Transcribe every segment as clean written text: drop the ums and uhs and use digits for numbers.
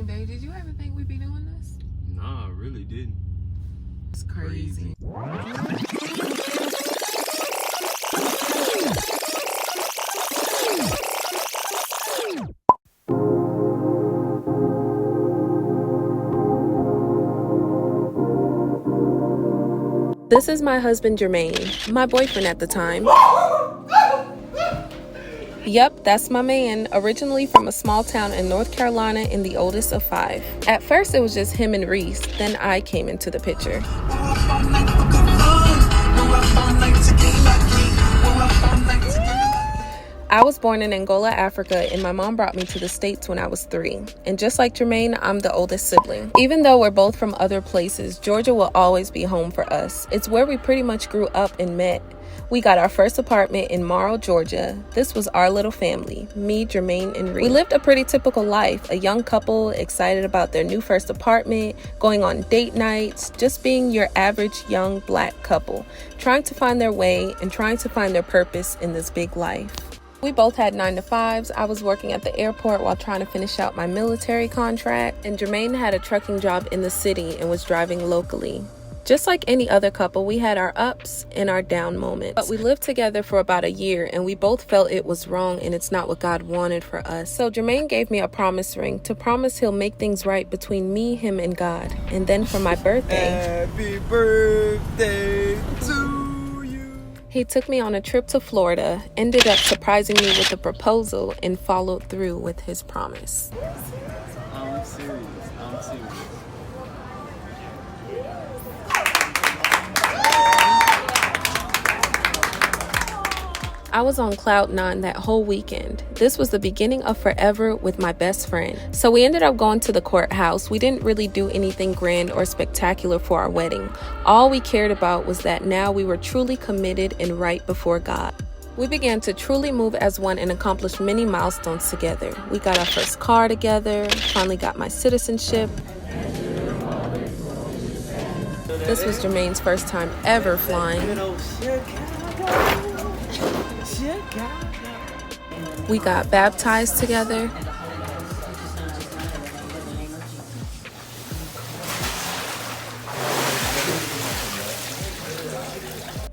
day. Did you ever think we'd be doing this? Nah, I really didn't. It's crazy. This is my husband Jermaine, my boyfriend at the time. Yep, that's my man, originally from a small town in North Carolina and the oldest of 5. At first it was just him and Reese, then I came into the picture. I was born in Angola, Africa, and my mom brought me to the States when I was 3. And just like Jermaine, I'm the oldest sibling. Even though we're both from other places, Georgia will always be home for us. It's where we pretty much grew up and met. We got our first apartment in Morrow, Georgia. This was our little family, me, Jermaine, and Reese. We lived a pretty typical life, a young couple excited about their new first apartment, going on date nights, just being your average young black couple, trying to find their way and trying to find their purpose in this big life. We both had 9-to-5s. I was working at the airport while trying to finish out my military contract, and Jermaine had a trucking job in the city and was driving locally. Just like any other couple, we had our ups and our down moments. But we lived together for about a year, and we both felt it was wrong and it's not what God wanted for us. So Jermaine gave me a promise ring to promise he'll make things right between me, him, and God. And then for my birthday, Happy birthday to he took me on a trip to Florida, ended up surprising me with a proposal, and followed through with his promise. I'm serious. I was on cloud 9 that whole weekend. This was the beginning of forever with my best friend. So we ended up going to the courthouse. We didn't really do anything grand or spectacular for our wedding. All we cared about was that now we were truly committed and right before God. We began to truly move as one and accomplish many milestones together. We got our first car together, finally got my citizenship. This was Jermaine's first time ever flying. We got baptized together.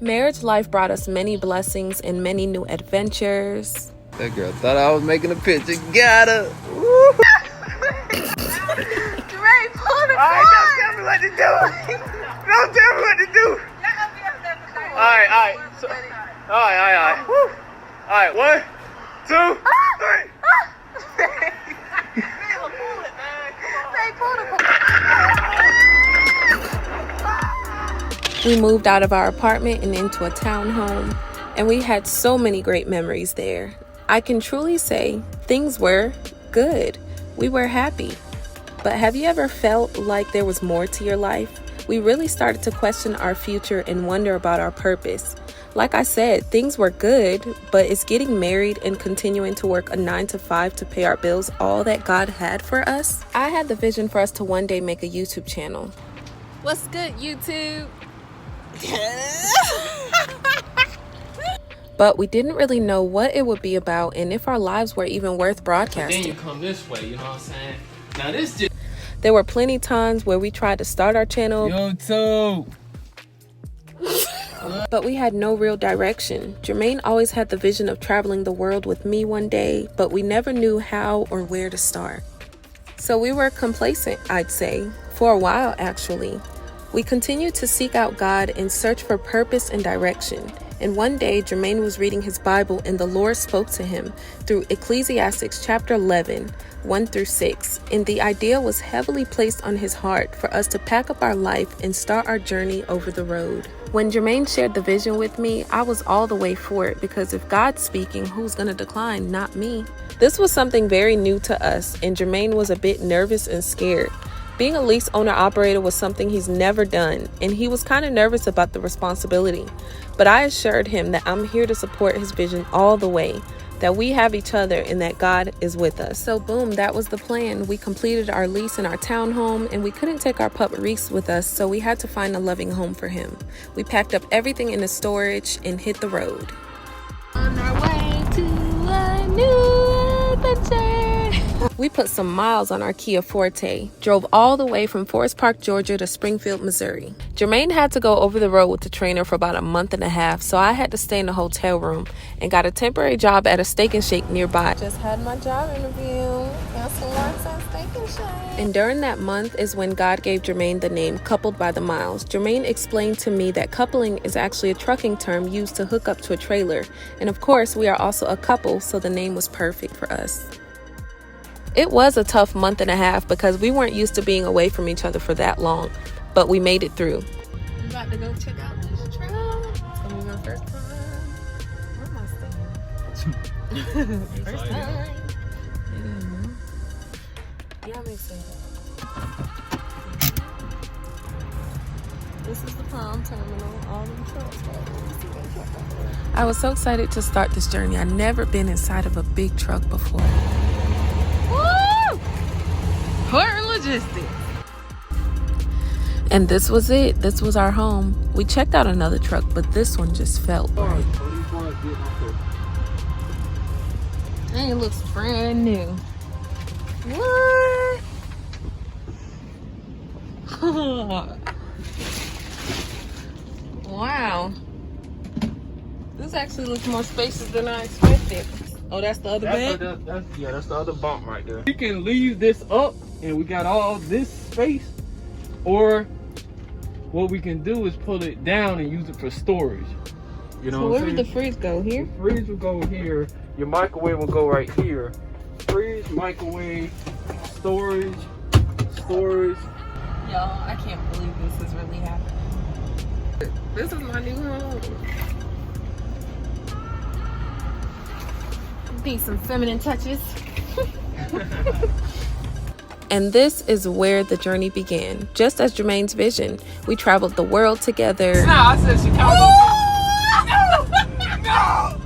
Marriage life brought us many blessings and many new adventures. That girl thought I was making a picture. Got her. Dre, pull the Alright, don't tell me what to do. Don't tell me what to do. Alright. So, alright. Woo. Alright, 1, 2, 3. We moved out of our apartment and into a townhome, and we had so many great memories there. I can truly say things were good. We were happy. But have you ever felt like there was more to your life? We really started to question our future and wonder about our purpose. Like I said, things were good, but is getting married and continuing to work a 9-to-5 to pay our bills all that God had for us? I had the vision for us to one day make a YouTube channel. What's good, YouTube? But we didn't really know what it would be about and if our lives were even worth broadcasting. Then you come this way, you know what I'm saying? Now this just... There were plenty times where we tried to start our channel, YouTube. but we had no real direction. Jermaine always had the vision of traveling the world with me one day, but we never knew how or where to start. So we were complacent, I'd say, for a while actually. We continued to seek out God and search for purpose and direction. And one day, Jermaine was reading his Bible and the Lord spoke to him through Ecclesiastes chapter 11, 1-6. And the idea was heavily placed on his heart for us to pack up our life and start our journey over the road. When Jermaine shared the vision with me, I was all the way for it because if God's speaking, who's going to decline? Not me. This was something very new to us, and Jermaine was a bit nervous and scared. Being a lease owner-operator was something he's never done, and he was kind of nervous about the responsibility. But I assured him that I'm here to support his vision all the way, that we have each other and that God is with us. So boom, that was the plan. We completed our lease in our townhome, and we couldn't take our pup Reese with us, so we had to find a loving home for him. We packed up everything in the storage and hit the road. On our way to a new adventure. We put some miles on our Kia Forte, drove all the way from Forest Park, Georgia to Springfield, Missouri. Jermaine had to go over the road with the trainer for about a month and a half, so I had to stay in the hotel room and got a temporary job at a Steak and Shake nearby. Just had my job interview. Got some works at Steak and Shake. And during that month is when God gave Jermaine the name Coupled by the Miles. Jermaine explained to me that coupling is actually a trucking term used to hook up to a trailer. And of course, we are also a couple, so the name was perfect for us. It was a tough month and a half because we weren't used to being away from each other for that long, but we made it through. I'm about to go check out this truck. It's gonna be my first time. Where am I staying? First time. Yeah, I'm excited. This is the Palm Terminal. All them trucks. I was so excited to start this journey. I'd never been inside of a big truck before. Woo! Port Logistics. And this was it. This was our home. We checked out another truck, but this one just felt right. Dang, it looks brand new. What? Wow. This actually looks more spacious than I expected. Oh, that's the other bed? That's the other bump right there. You can leave this up and we got all this space, or what we can do is pull it down and use it for storage. You know, so where would the fridge go? Here? The fridge will go here. Your microwave will go right here. Fridge, microwave, storage. Y'all, I can't believe this is really happening. This is my new home. Need some feminine touches. And this is where the journey began. Just as Jermaine's vision, we traveled the world together. Nah, I said Chicago. No!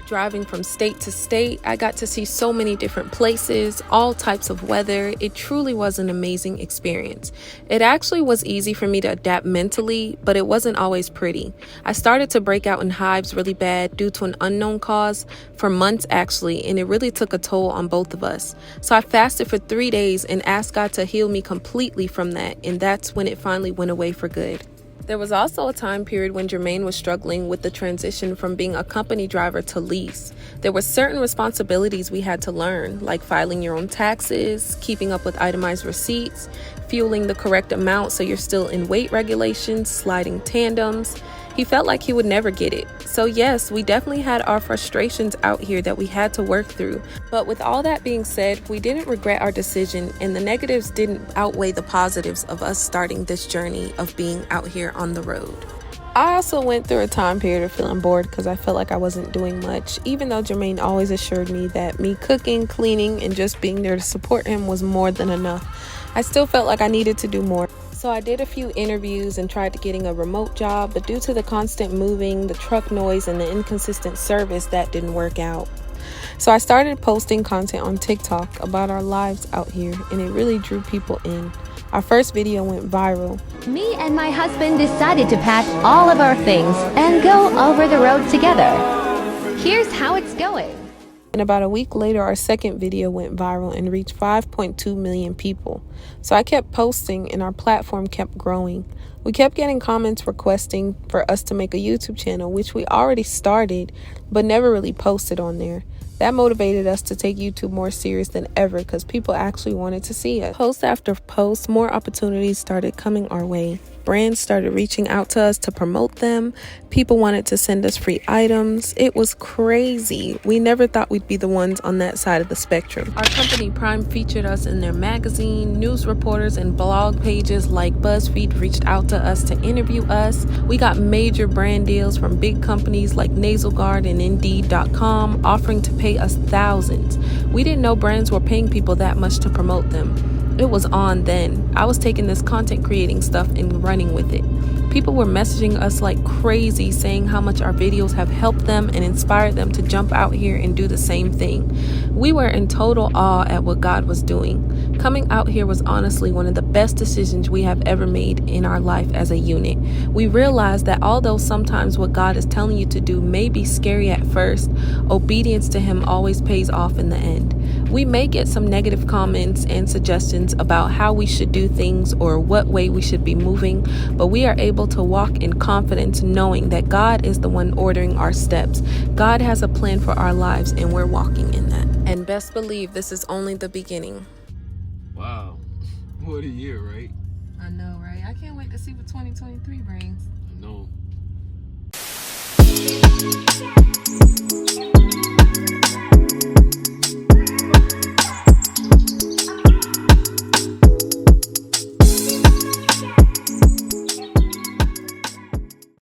Driving from state to state, I got to see so many different places, all types of weather. It truly was an amazing experience. It actually was easy for me to adapt mentally, but it wasn't always pretty. I started to break out in hives really bad due to an unknown cause for months actually, and it really took a toll on both of us. So I fasted for 3 days and asked God to heal me completely from that, and that's when it finally went away for good. There was also a time period when Jermaine was struggling with the transition from being a company driver to lease. There were certain responsibilities we had to learn, like filing your own taxes, keeping up with itemized receipts, fueling the correct amount so you're still in weight regulations, sliding tandems. He felt like he would never get it. So yes, we definitely had our frustrations out here that we had to work through. But with all that being said, we didn't regret our decision, and the negatives didn't outweigh the positives of us starting this journey of being out here on the road. I also went through a time period of feeling bored because I felt like I wasn't doing much, even though Jermaine always assured me that me cooking, cleaning, and just being there to support him was more than enough. I still felt like I needed to do more. So I did a few interviews and tried getting a remote job, but due to the constant moving, the truck noise, and the inconsistent service, that didn't work out. So I started posting content on TikTok about our lives out here, and it really drew people in. Our first video went viral. Me and my husband decided to pack all of our things and go over the road together. Here's how it's going. And about a week later, our second video went viral and reached 5.2 million people. So I kept posting and our platform kept growing. We kept getting comments requesting for us to make a YouTube channel, which we already started, but never really posted on there. That motivated us to take YouTube more serious than ever because people actually wanted to see us. Post after post, more opportunities started coming our way. Brands started reaching out to us to promote them. People wanted to send us free items. It was crazy. We never thought we'd be the ones on that side of the spectrum. Our company Prime featured us in their magazine. News reporters and blog pages like BuzzFeed reached out to us to interview us. We got major brand deals from big companies like Nasal Guard and Indeed.com offering to pay us thousands. We didn't know brands were paying people that much to promote them. It was on then. I was taking this content creating stuff and running with it. People were messaging us like crazy, saying how much our videos have helped them and inspired them to jump out here and do the same thing. We were in total awe at what God was doing. Coming out here was honestly one of the best decisions we have ever made in our life as a unit. We realized that although sometimes what God is telling you to do may be scary at first, obedience to Him always pays off in the end. We may get some negative comments and suggestions about how we should do things or what way we should be moving, but we are able to walk in confidence knowing that God is the one ordering our steps. God has a plan for our lives and we're walking in that. And best believe this is only the beginning. Wow. What a year, right? I know, right? I can't wait to see what 2023 brings. I know.